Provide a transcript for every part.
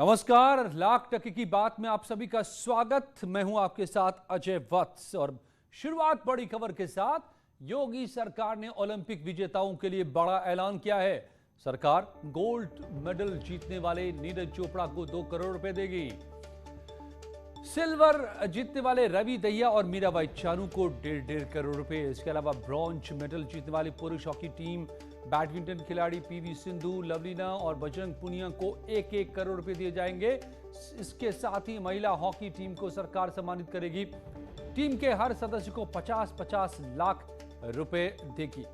नमस्कार, लाख टके की बात में आप सभी का स्वागत। मैं हूं आपके साथ अजय वत्स और शुरुआत बड़ी खबर के साथ। योगी सरकार ने ओलंपिक विजेताओं के लिए बड़ा ऐलान किया है। सरकार गोल्ड मेडल जीतने वाले नीरज चोपड़ा को 2 करोड़ रुपए देगी। सिल्वर जीतने वाले रवि दहिया और मीराबाई चानू को 1.5 करोड़ रुपए। इसके अलावा ब्रॉन्ज मेडल जीतने वाली पुरुष हॉकी टीम, बैडमिंटन खिलाड़ी पीवी सिंधु, लवलीना और बजरंग पुनिया को 1-1 करोड़ रुपए दिए जाएंगे। इसके साथ ही महिला हॉकी टीम को सरकार सम्मानित करेगी। टीम के हर सदस्य को 50-50 लाख रुपए देगी।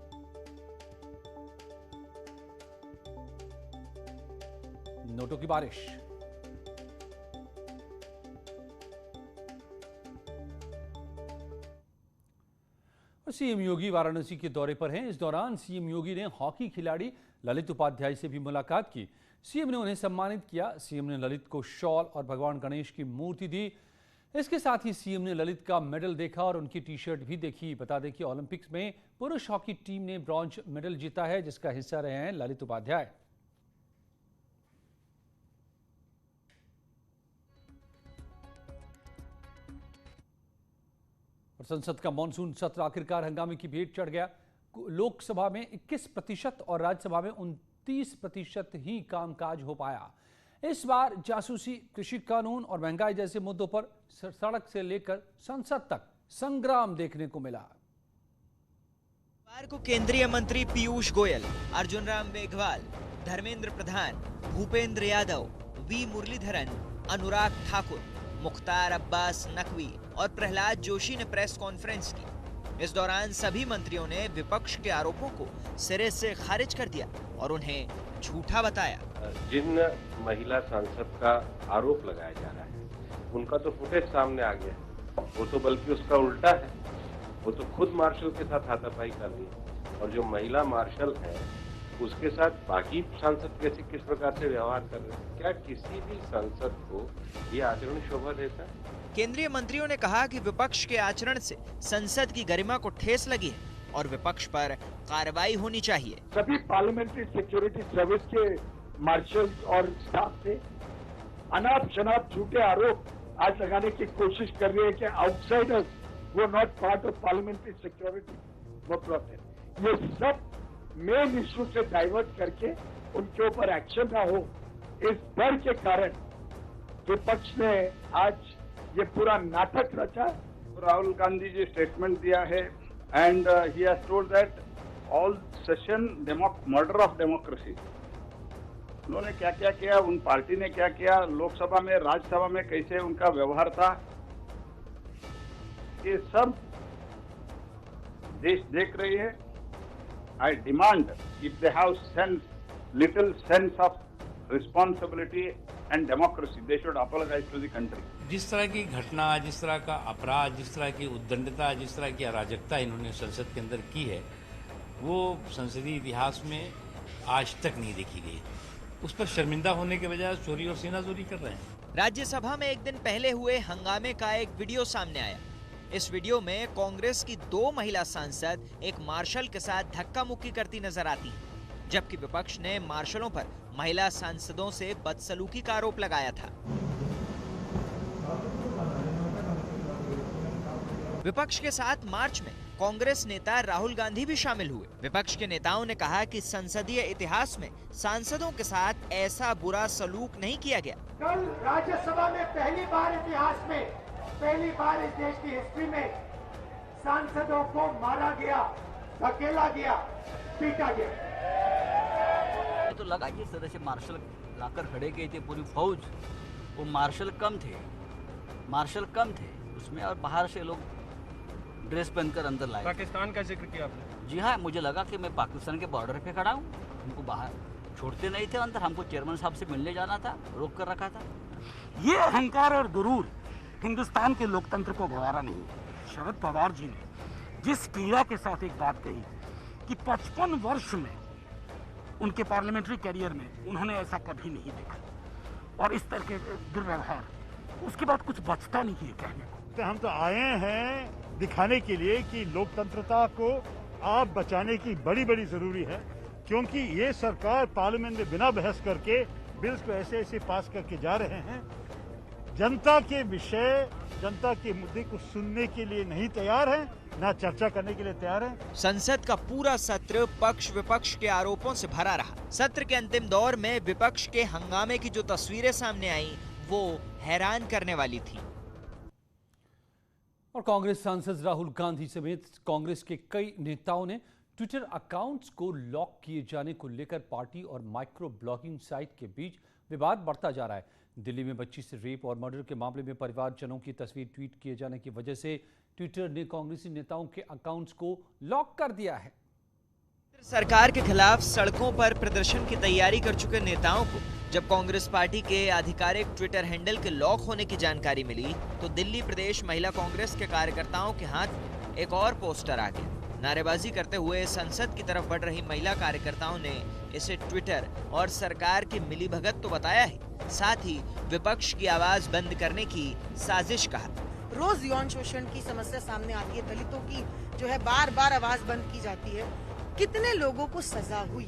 नोटों की बारिश। सीएम योगी वाराणसी के दौरे पर हैं। इस दौरान सीएम योगी ने हॉकी खिलाड़ी ललित उपाध्याय से भी मुलाकात की। सीएम ने उन्हें सम्मानित किया। सीएम ने ललित को शॉल और भगवान गणेश की मूर्ति दी। इसके साथ ही सीएम ने ललित का मेडल देखा और उनकी टी शर्ट भी देखी। बता दें कि ओलंपिक्स में पुरुष हॉकी टीम ने ब्रॉन्ज मेडल जीता है, जिसका हिस्सा रहे हैं ललित उपाध्याय। और संसद का मॉनसून सत्र आखिरकार हंगामे की भेंट चढ़ गया। लोकसभा में 21% और राज्यसभा में 29% ही कामकाज हो पाया। इस बार जासूसी, कृषि कानून और महंगाई जैसे मुद्दों पर सड़क से लेकर संसद तक संग्राम देखने को मिला। बुधवार को केंद्रीय मंत्री पीयूष गोयल, अर्जुन राम मेघवाल, धर्मेंद्र प्रधान, भूपेंद्र यादव, वी मुरलीधरन, अनुराग ठाकुर, मुख्तार अब्बास नकवी और प्रहलाद जोशी ने प्रेस कॉन्फ्रेंस की। इस दौरान सभी मंत्रियों ने विपक्ष के आरोपों को सिरे से खारिज कर दिया और उन्हें झूठा बताया। जिन महिला सांसद का आरोप लगाया जा रहा है उनका तो फुटेज सामने आ गया। वो तो बल्कि उसका उल्टा है, वो तो खुद मार्शल के साथ हाथापाई कर रही है और जो महिला मार्शल है उसके साथ बाकी सांसद कैसे किस प्रकार से व्यवहार कर रहे हैं। क्या किसी भी सांसद को ये आचरण शोभा देता है? केंद्रीय मंत्रियों ने कहा कि विपक्ष के आचरण से संसद की गरिमा को ठेस लगी है और विपक्ष पर कार्रवाई होनी चाहिए। सभी पार्लियामेंट्री सिक्योरिटी सर्विस के मार्शल और स्टाफ से अनाप शनाप झूठे आरोप आज लगाने की कोशिश कर रही है कि आउटसाइडर्स वो not part of parliamentary security वो प्रोसेस। ये सब मेन इश्यू से डाइवर्ट करके उनके ऊपर एक्शन ना हो, इस डर के कारण विपक्ष ने आज ये पूरा नाटक रचा। राहुल गांधी जी स्टेटमेंट दिया है and he has told that all session murder of democracy. उन्होंने क्या क्या किया, उन पार्टी ने क्या किया, लोकसभा में राज्यसभा में कैसे उनका व्यवहार था, ये सब देश देख रही है। I demand if they have little sense of responsibility and democracy, they should apologize to the country. जिस तरह की घटना, जिस तरह का अपराध, जिस तरह की उद्दंडता, जिस तरह की अराजकता इन्होंने संसद के अंदर की है, वो संसदीय इतिहास में आज तक नहीं देखी गई। उस पर शर्मिंदा होने के बजाय चोरी और सीनाजोरी कर रहे हैं। राज्यसभा में एक दिन पहले हुए हंगामे का एक वीडियो सामने आया। इस वीडियो में कांग्रेस की 2 महिला सांसद एक मार्शल के साथ धक्का मुक्की करती नजर आती हैं, जबकि विपक्ष ने मार्शलों पर महिला सांसदों से बदसलूकी का आरोप लगाया था। विपक्ष के साथ मार्च में कांग्रेस नेता राहुल गांधी भी शामिल हुए। विपक्ष के नेताओं ने कहा कि संसदीय इतिहास में सांसदों के साथ ऐसा बुरा सलूक नहीं किया गया। कल राज्यसभा में पहली बार इतिहास में, पहली बार इस देश की हिस्ट्री में सांसदों को मारा गया, धकेला गया, पीटा गया। तो लगा जिस तरह से मार्शल लाकर खड़े गए थे पूरी फौज, वो मार्शल कम थे उसमें, और बाहर से लोग ड्रेस पहनकर अंदर लाए। पाकिस्तान का जिक्र किया आपने? जी हाँ, मुझे लगा कि मैं पाकिस्तान के बॉर्डर पे खड़ा हूँ। हमको बाहर छोड़ते नहीं थे, अंदर हमको चेयरमैन साहब से मिलने जाना था, रोक कर रखा था। ये अहंकार और गुरूर हिंदुस्तान के लोकतंत्र को गवारा नहीं है। शरद पवार जी ने जिस पीड़ा के साथ एक बात कही कि 55 वर्ष में उनके पार्लियामेंट्री करियर में उन्होंने ऐसा कभी नहीं देखा, और इस तरह के दुर्व्यवहार, उसके बाद कुछ बचता नहीं है कहने को। हम तो आए हैं दिखाने के लिए कि लोकतंत्रता को आप बचाने की बड़ी जरूरी है, क्योंकि ये सरकार पार्लियामेंट में बिना बहस करके बिल्स को ऐसे ऐसे पास करके जा रहे हैं, जनता के विषय, जनता के मुद्दे को सुनने के लिए नहीं तैयार हैं, ना चर्चा करने के लिए तैयार हैं। संसद का पूरा सत्र पक्ष विपक्ष के आरोपों से भरा रहा। सत्र के अंतिम दौर में विपक्ष के हंगामे की जो तस्वीरें सामने आई वो हैरान करने वाली थी। और कांग्रेस सांसद राहुल गांधी समेत कांग्रेस के कई नेताओं ने ट्विटर अकाउंट्स को लॉक किए जाने को लेकर पार्टी और माइक्रो ब्लॉगिंग साइट के बीच विवाद बढ़ता जा रहा है। दिल्ली में बच्ची से रेप और मर्डर के मामले में परिवारजनों की तस्वीर ट्वीट किए जाने की वजह से ट्विटर ने कांग्रेसी नेताओं के अकाउंट्स को लॉक कर दिया है। सरकार के खिलाफ सड़कों पर प्रदर्शन की तैयारी कर चुके नेताओं को जब कांग्रेस पार्टी के आधिकारिक ट्विटर हैंडल के लॉक होने की जानकारी मिली तो दिल्ली प्रदेश महिला कांग्रेस के कार्यकर्ताओं के हाथ में एक और पोस्टर आ गया। नारेबाजी करते हुए संसद की तरफ बढ़ रही महिला कार्यकर्ताओं ने इसे ट्विटर और सरकार की मिलीभगत तो बताया ही, साथ ही विपक्ष की आवाज बंद करने की साजिश कहा। रोज यौन शोषण की समस्या सामने आती है, दलितों की जो है बार बार आवाज बंद की जाती है। कितने लोगों को सजा हुई,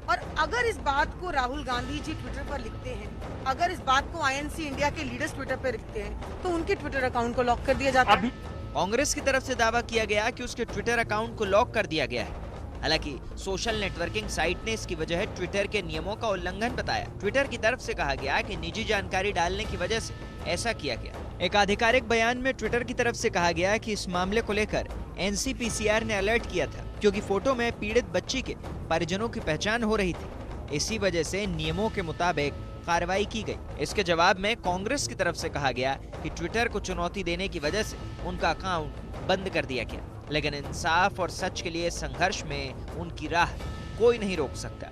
और अगर इस बात को राहुल गांधी जी ट्विटर पर लिखते हैं, अगर इस बात को आईएनसी इंडिया के लीडर्स ट्विटर पर लिखते हैं, तो उनके ट्विटर अकाउंट को लॉक कर दिया जाता है। कांग्रेस की तरफ से दावा किया गया कि उसके ट्विटर अकाउंट को लॉक कर दिया गया है। हालांकि सोशल नेटवर्किंग साइट ने इसकी वजह ट्विटर के नियमों का उल्लंघन बताया। ट्विटर की तरफ से कहा गया कि निजी जानकारी डालने की वजह से ऐसा किया गया। एक आधिकारिक बयान में ट्विटर की तरफ से कहा गया कि इस मामले को लेकर एनसीपीसीआर ने अलर्ट किया था, क्योंकि फोटो में पीड़ित बच्ची के परिजनों की पहचान हो रही थी। इसी वजह से नियमों के मुताबिक कार्रवाई की गई। इसके जवाब में कांग्रेस की तरफ से कहा गया कि ट्विटर को चुनौती देने की वजह से उनका अकाउंट बंद कर दिया गया, लेकिन इंसाफ और सच के लिए संघर्ष में उनकी राह कोई नहीं रोक सकता।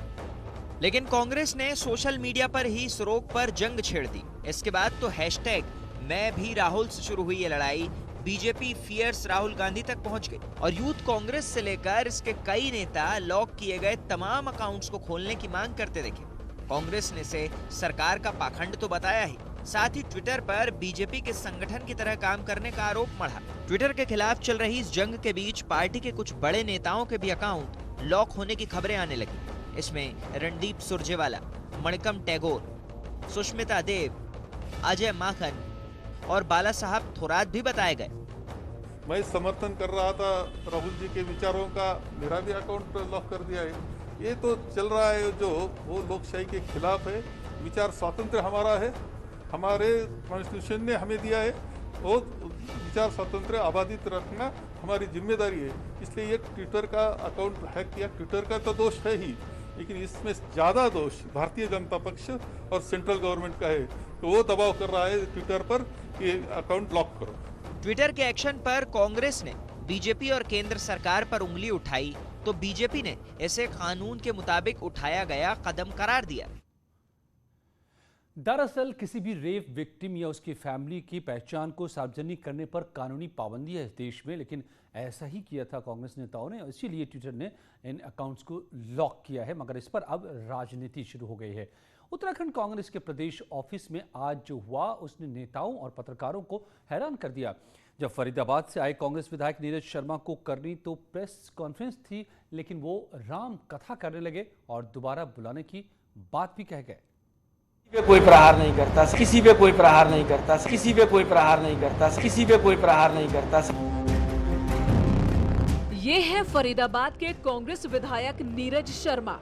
लेकिन कांग्रेस ने सोशल मीडिया पर ही इस रोक पर जंग छेड़ दी। इसके बाद तो हैशटैग मैं भी राहुल से शुरू हुई ये लड़ाई बीजेपी फियर्स राहुल गांधी तक पहुंच गई और यूथ कांग्रेस से लेकर इसके कई नेता लॉक किए गए तमाम अकाउंट्स को खोलने की मांग करते देखे। कांग्रेस ने इसे सरकार का पाखंड तो बताया ही, साथ ही ट्विटर पर बीजेपी के संगठन की तरह काम करने का आरोप मढ़ा। ट्विटर के खिलाफ चल रही इस जंग के बीच पार्टी के कुछ बड़े नेताओं के भी अकाउंट लॉक होने की खबरें आने लगी। इसमें रणदीप सुरजेवाला, मणिकम टैगोर, सुष्मिता देव, अजय माखन और बाला साहब थोरात भी बताए गए। मैं समर्थन कर रहा था राहुल जी के विचारों का, मेरा भी अकाउंट लॉक कर दिया है। ये तो चल रहा है जो वो लोकशाही के खिलाफ है। विचार स्वातंत्र्य हमारा है, हमारे कॉन्स्टिट्यूशन ने हमें दिया है, वो विचार स्वातंत्र्य आबादित रखना हमारी जिम्मेदारी है। इसलिए ये ट्विटर का अकाउंट हैक किया, ट्विटर का तो दोष है ही, लेकिन इसमें ज़्यादा दोष भारतीय जनता पक्ष और सेंट्रल गवर्नमेंट का है। तो वो दबाव कर रहा है ट्विटर पर कि अकाउंट लॉक करो। ट्विटर के एक्शन पर कांग्रेस ने बीजेपी और केंद्र सरकार पर उंगली उठाई तो बीजेपी ने इसे कानून के मुताबिक उठाया गया कदम करार दिया। दरअसल किसी भी रेप विक्टिम या उसकी फैमिली की पहचान को सार्वजनिक करने पर कानूनी पाबंदी है इस देश में, लेकिन ऐसा ही किया था कांग्रेस नेताओं ने, इसीलिए ट्विटर ने इन अकाउंट्स को लॉक किया है। मगर इस पर अब राजनीति शुरू हो गई है। उत्तराखंड कांग्रेस के प्रदेश ऑफिस में आज जो हुआ उसने नेताओं और पत्रकारों को हैरान कर दिया। जब फरीदाबाद से आए कांग्रेस विधायक नीरज शर्मा को करनी तो प्रेस कॉन्फ्रेंस थी, लेकिन वो राम कथा करने लगे और दोबारा बुलाने की बात भी कह गए। किसी पे कोई प्रहार नहीं करता, किसी पे कोई प्रहार नहीं करता, किसी पे कोई प्रहार नहीं करता, किसी पे कोई प्रहार नहीं करता। ये है फरीदाबाद के कांग्रेस विधायक नीरज शर्मा।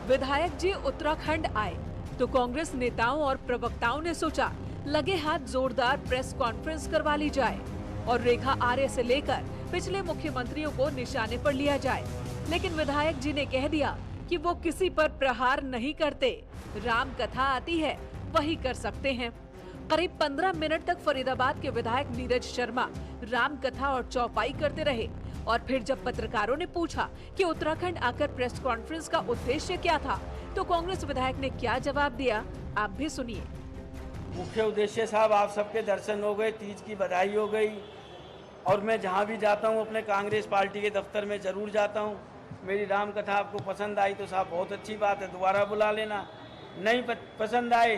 विधायक जी उत्तराखंड आए तो कांग्रेस नेताओं और प्रवक्ताओं ने सोचा लगे हाथ जोरदार प्रेस कॉन्फ्रेंस करवा ली जाए और रेखा आर्य से लेकर पिछले मुख्यमंत्रियों को निशाने पर लिया जाए। लेकिन विधायक जी ने कह दिया कि वो किसी पर प्रहार नहीं करते, राम कथा आती है वही कर सकते हैं। करीब 15 मिनट तक फरीदाबाद के विधायक नीरज शर्मा राम कथा और चौपाई करते रहे और फिर जब पत्रकारों ने पूछा कि उत्तराखंड आकर प्रेस कॉन्फ्रेंस का उद्देश्य क्या था, तो कांग्रेस विधायक ने क्या जवाब दिया, आप भी सुनिए। मुख्य उद्देश्य साहब आप सबके दर्शन हो गए, तीज की बधाई हो गई और मैं जहाँ भी जाता हूँ अपने कांग्रेस पार्टी के दफ्तर में जरूर जाता हूँ। मेरी राम कथा आपको पसंद आई तो साहब बहुत अच्छी बात है, दोबारा बुला लेना। नहीं पसंद आए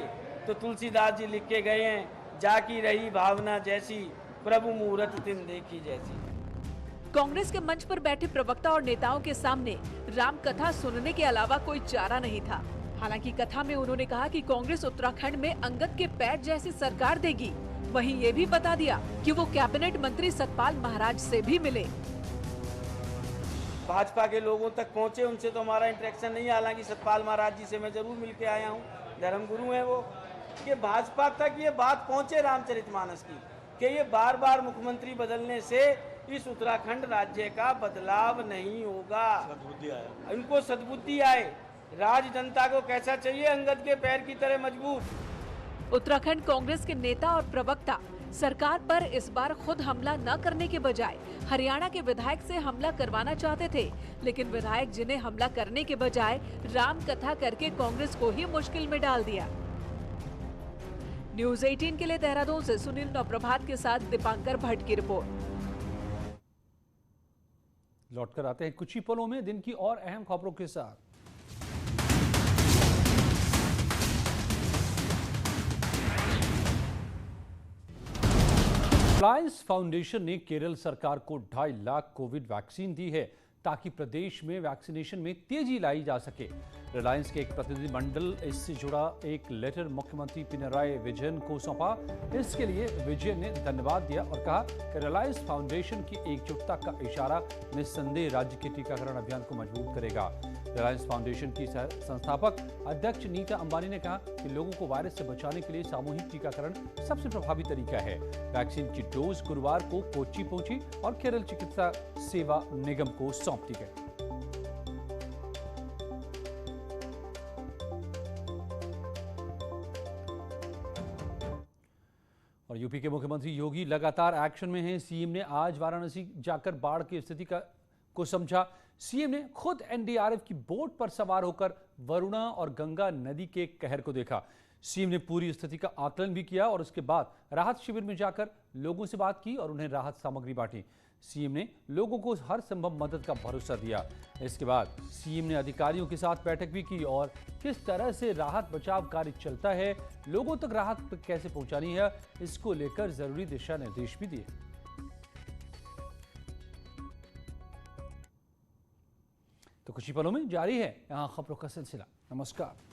तो तुलसीदास जी लिख के गए हैं, जाकी रही भावना जैसी, प्रभु मुहूर्त दिन देखी जैसी। कांग्रेस के मंच पर बैठे प्रवक्ता और नेताओं के सामने राम कथा सुनने के अलावा कोई चारा नहीं था। हालांकि कथा में उन्होंने कहा कि कांग्रेस उत्तराखंड में अंगद के पैर जैसी सरकार देगी। वहीं ये भी बता दिया कि वो कैबिनेट मंत्री सतपाल महाराज से भी मिले। भाजपा के लोगों तक पहुंचे, उनसे तो हमारा इंटरेक्शन नहीं है। हालांकि सतपाल महाराज जी से मैं जरूर मिल के आया हूँ, धर्मगुरु हैं वो। कि भाजपा तक ये बात पहुंचे रामचरितमानस की कि ये बार बार मुख्यमंत्री बदलने से इस उत्तराखंड राज्य का बदलाव नहीं होगा। सद्बुद्धि आए, इनको सद्बुद्धि आए। राज जनता को कैसा चाहिए? अंगद के पैर की तरह मजबूत। उत्तराखंड कांग्रेस के नेता और प्रवक्ता सरकार पर इस बार खुद हमला न करने के बजाय हरियाणा के विधायक से हमला करवाना चाहते थे, लेकिन विधायक जी ने हमला करने के बजाय राम कथा करके कांग्रेस को ही मुश्किल में डाल दिया। न्यूज़ 18 के लिए देहरादून से सुनील नवप्रभात के साथ दीपांकर भट्ट की रिपोर्ट। लौटकर आते हैं कुछ ही पलों में दिन की और अहम खबरों के साथ। रिलायंस फाउंडेशन ने केरल सरकार को 2.5 लाख कोविड वैक्सीन दी है ताकि प्रदेश में वैक्सीनेशन में तेजी लाई जा सके। रिलायंस के एक प्रतिनिधिमंडल इससे जुड़ा एक लेटर मुख्यमंत्री पिनराई विजयन को सौंपा। इसके लिए विजयन ने धन्यवाद दिया और कहा कि रिलायंस फाउंडेशन की एकजुटता का इशारा निस्संदेह राज्य के टीकाकरण अभियान को मजबूत करेगा। रिलायंस फाउंडेशन की संस्थापक अध्यक्ष नीता अंबानी ने कहा कि लोगों को वायरस से बचाने के लिए सामूहिक टीकाकरण सबसे प्रभावी तरीका है। वैक्सीन की डोज गुरुवार को कोच्चि पहुंची और केरल चिकित्सा सेवा निगम को सौंप दी गई। और यूपी के मुख्यमंत्री योगी लगातार एक्शन में हैं। सीएम ने आज वाराणसी जाकर बाढ़ की स्थिति को समझा। सीएम ने खुद एनडीआरएफ की बोट पर सवार होकर वरुणा और गंगा नदी के कहर को देखा। सीएम ने पूरी स्थिति का आकलन भी किया और उसके बाद राहत शिविर में जाकर लोगों से बात की और उन्हें राहत सामग्री बांटी। सीएम ने लोगों को हर संभव मदद का भरोसा दिया। इसके बाद सीएम ने अधिकारियों के साथ बैठक भी की और किस तरह से राहत बचाव कार्य चलता है, लोगों तक राहत कैसे पहुंचानी है, इसको लेकर जरूरी दिशा निर्देश भी दिए। तो कुछ ही पलों में जारी है यहाँ खबरों का सिलसिला। नमस्कार।